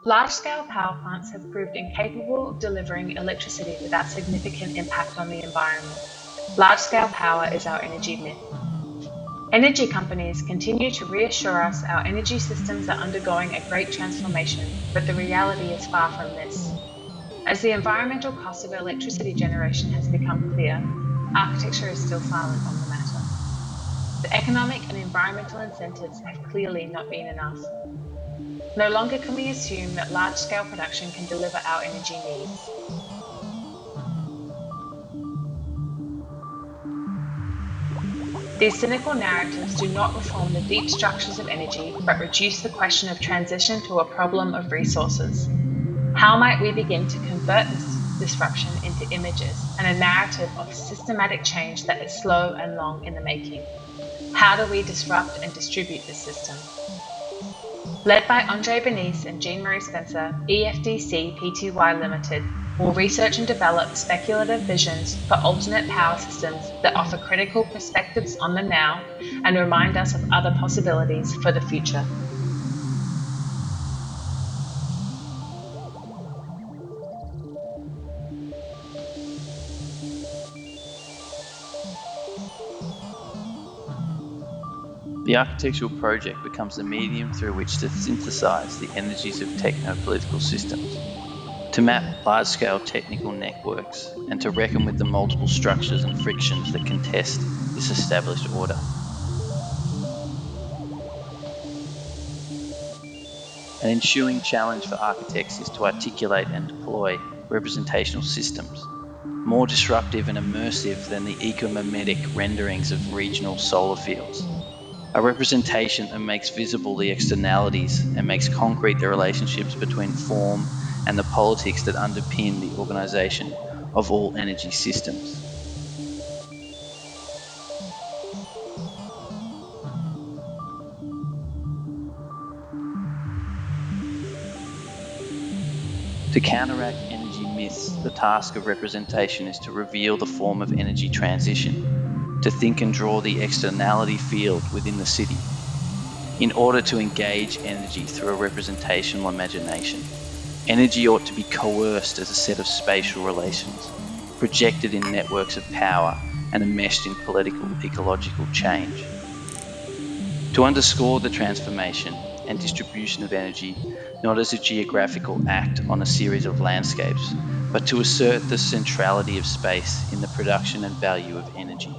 Large-scale power plants have proved incapable of delivering electricity without significant impact on the environment. Large-scale power is our energy myth. Energy companies continue to reassure us our energy systems are undergoing a great transformation, but the reality is far from this. As the environmental cost of electricity generation has become clear, architecture is still silent on the matter. The economic and environmental incentives have clearly not been enough. No longer can we assume that large-scale production can deliver our energy needs. These cynical narratives do not reform the deep structures of energy, but reduce the question of transition to a problem of resources. How might we begin to convert this disruption into images and a narrative of systematic change that is slow and long in the making? How do we disrupt and distribute this system? Led by Andre Bernice and Jean-Marie Spencer, EFDC Pty Ltd will research and develop speculative visions for alternate power systems that offer critical perspectives on the now and remind us of other possibilities for the future. The architectural project becomes the medium through which to synthesize the energies of techno-political systems, to map large-scale technical networks, and to reckon with the multiple structures and frictions that contest this established order. An ensuing challenge for architects is to articulate and deploy representational systems, more disruptive and immersive than the ecomimetic renderings of regional solar fields. A representation that makes visible the externalities and makes concrete the relationships between form and the politics that underpin the organisation of all energy systems. To counteract energy myths, the task of representation is to reveal the form of energy transition, to think and draw the externality field within the city, in order to engage energy through a representational imagination. Energy ought to be coerced as a set of spatial relations, projected in networks of power and enmeshed in political ecological change. To underscore the transformation and distribution of energy, not as a geographical act on a series of landscapes, but to assert the centrality of space in the production and value of energy.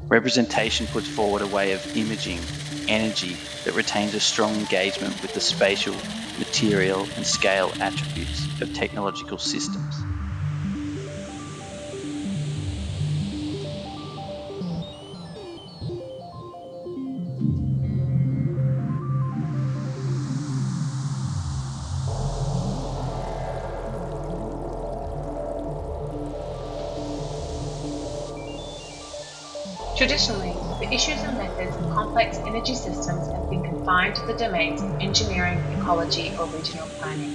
Representation puts forward a way of imaging energy that retains a strong engagement with the spatial, material, and scale attributes of technological systems. Traditionally, the issues and methods of complex energy systems have been confined to the domains of engineering, ecology, or regional planning.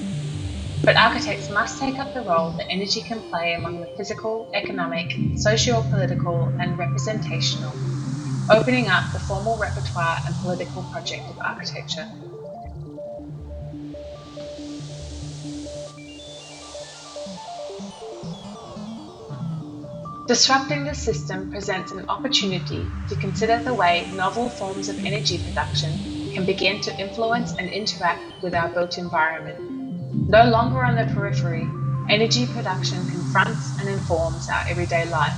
But architects must take up the role that energy can play among the physical, economic, socio-political, and representational, opening up the formal repertoire and political project of architecture. Disrupting the system presents an opportunity to consider the way novel forms of energy production can begin to influence and interact with our built environment. No longer on the periphery, energy production confronts and informs our everyday life.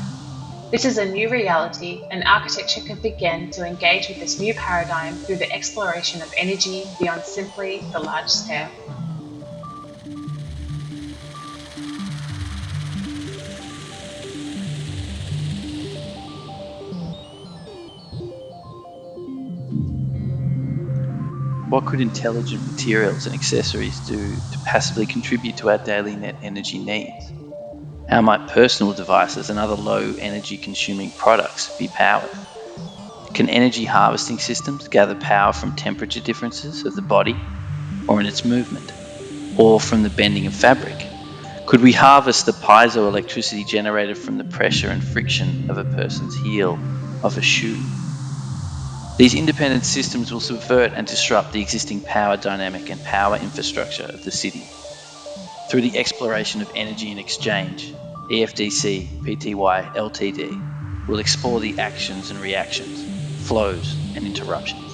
This is a new reality, and architecture can begin to engage with this new paradigm through the exploration of energy beyond simply the large scale. What could intelligent materials and accessories do to passively contribute to our daily net energy needs? How might personal devices and other low energy consuming products be powered? Can energy harvesting systems gather power from temperature differences of the body or in its movement, or from the bending of fabric? Could we harvest the piezoelectricity generated from the pressure and friction of a person's heel of a shoe? These independent systems will subvert and disrupt the existing power dynamic and power infrastructure of the city. Through the exploration of energy and exchange, EFDC Pty Ltd will explore the actions and reactions, flows and interruptions.